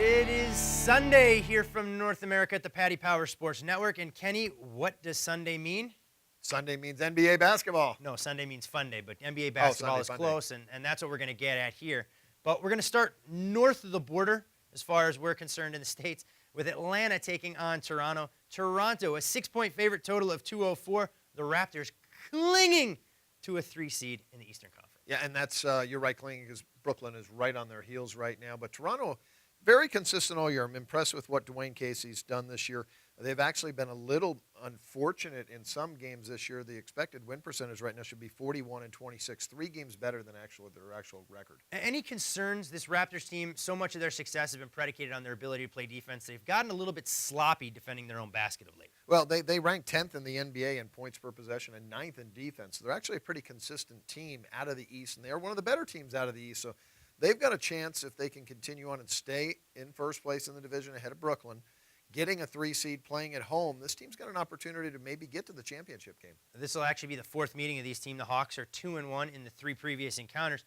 It is Sunday here from North America at the Paddy Power Sports Network. And Kenny, what does Sunday mean? Sunday means NBA basketball. No, Sunday means Fun Day, but NBA basketball is close, and that's what we're going to get at here. But we're going to start north of the border, as far as we're concerned in the States, with Atlanta taking on Toronto. Toronto, a 6-point favorite, total of 204. The Raptors clinging to a 3 seed in the Eastern Conference. Yeah, and that's, you're right, clinging, because Brooklyn is right on their heels right now. But Toronto, very consistent all year. I'm impressed with what Dwayne Casey's done this year. They've actually been a little unfortunate in some games this year. The expected win percentage right now should be 41-26, 3 games better than their actual record. Any concerns? This Raptors team, so much of their success has been predicated on their ability to play defense. They've gotten a little bit sloppy defending their own basket of late. Well, they rank 10th in the NBA in points per possession and 9th in defense. They're actually a pretty consistent team out of the East, and they are one of the better teams out of the East. So they've got a chance, if they can continue on and stay in first place in the division ahead of Brooklyn, getting a 3 seed, playing at home. This team's got an opportunity to maybe get to the championship game. This will actually be the 4th meeting of these teams. The Hawks are 2-1 in the 3 previous encounters.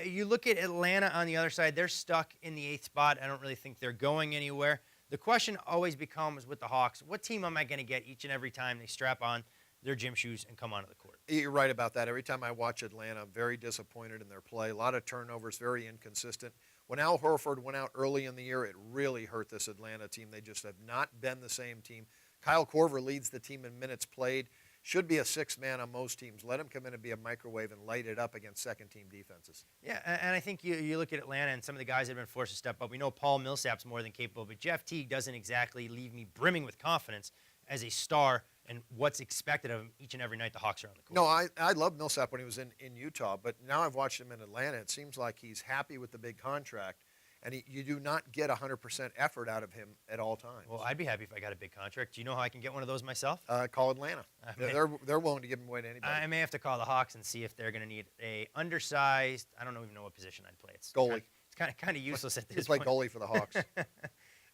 You look at Atlanta on the other side. They're stuck in the 8th spot. I don't really think they're going anywhere. The question always becomes with the Hawks, what team am I going to get each and every time they strap on their gym shoes and come onto the court? You're right about that. Every time I watch Atlanta, I'm very disappointed in their play. A lot of turnovers, very inconsistent. When Al Horford went out early in the year, it really hurt this Atlanta team. They just have not been the same team. Kyle Korver leads the team in minutes played. Should be a 6th man on most teams. Let him come in and be a microwave and light it up against second-team defenses. Yeah, and I think you look at Atlanta and some of the guys that have been forced to step up. We know Paul Millsap's more than capable, but Jeff Teague doesn't exactly leave me brimming with confidence as a star and what's expected of him each and every night the Hawks are on the court. No, I loved Millsap when he was in Utah, but now I've watched him in Atlanta. It seems like he's happy with the big contract, and you do not get 100% effort out of him at all times. Well, I'd be happy if I got a big contract. Do you know how I can get one of those myself? Call Atlanta. They're willing to give him away to anybody. I may have to call the Hawks and see if they're going to need a undersized, I don't even know what position I'd play. It's goalie. It's kind of useless at this He's play point. goalie for the Hawks.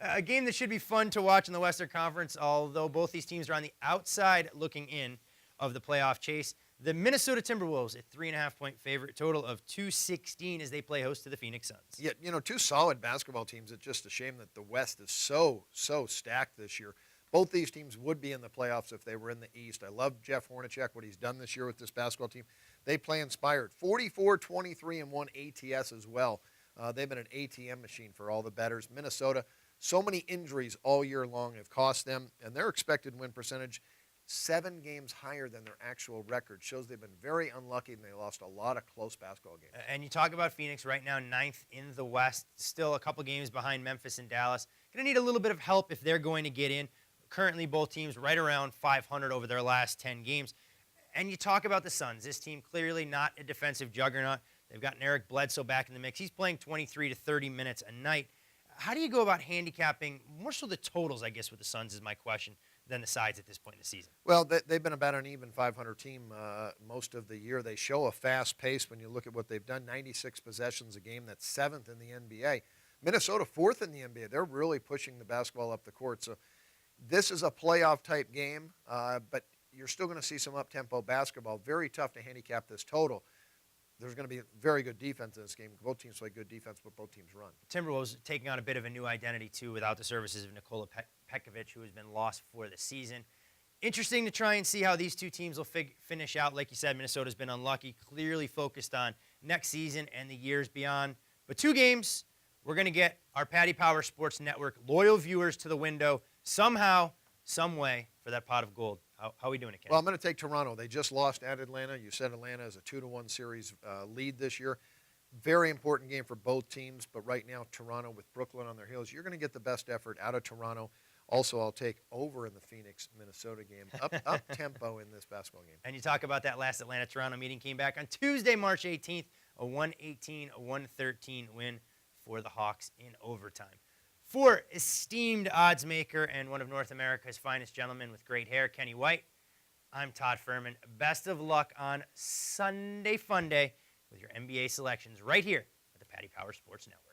A game that should be fun to watch in the Western Conference, although both these teams are on the outside looking in of the playoff chase. The Minnesota Timberwolves, a 3.5-point favorite, total of 216 as they play host to the Phoenix Suns. Yeah, 2 solid basketball teams. It's just a shame that the West is so stacked this year. Both these teams would be in the playoffs if they were in the East. I love Jeff Hornacek, what he's done this year with this basketball team. They play inspired. 44-23 and 1 ATS as well. They've been an ATM machine for all the bettors. Minnesota, so many injuries all year long have cost them, and their expected win percentage 7 games higher than their actual record. Shows they've been very unlucky, and they lost a lot of close basketball games. And you talk about Phoenix right now, 9th in the West, still a couple games behind Memphis and Dallas. Going to need a little bit of help if they're going to get in. Currently, both teams right around 500 over their last 10 games. And you talk about the Suns. This team clearly not a defensive juggernaut. They've gotten Eric Bledsoe back in the mix. He's playing 23 to 30 minutes a night. How do you go about handicapping, more so the totals, I guess, with the Suns is my question, than the sides at this point in the season? Well, they've been about an even 500 team most of the year. They show a fast pace when you look at what they've done, 96 possessions a game. That's 7th in the NBA. Minnesota, 4th in the NBA. They're really pushing the basketball up the court. So this is a playoff-type game, but you're still going to see some up-tempo basketball. Very tough to handicap this total. There's going to be very good defense in this game. Both teams play good defense, but both teams run. Timberwolves taking on a bit of a new identity, too, without the services of Nikola Pekovic, who has been lost for the season. Interesting to try and see how these two teams will finish out. Like you said, Minnesota's been unlucky, clearly focused on next season and the years beyond. But 2 games, we're going to get our Paddy Power Sports Network loyal viewers to the window somehow, some way for that pot of gold. How are we doing it, Ken? Well, I'm going to take Toronto. They just lost at Atlanta. You said Atlanta is a 2-1 series lead this year. Very important game for both teams, but right now Toronto with Brooklyn on their heels. You're going to get the best effort out of Toronto. Also, I'll take over in the Phoenix-Minnesota game. Up tempo in this basketball game. And you talk about that last Atlanta-Toronto meeting came back on Tuesday, March 18th, a 118-113 win for the Hawks in overtime. For esteemed odds maker and one of North America's finest gentlemen with great hair, Kenny White, I'm Todd Fuhrman. Best of luck on Sunday Fun Day with your NBA selections right here at the Paddy Power Sports Network.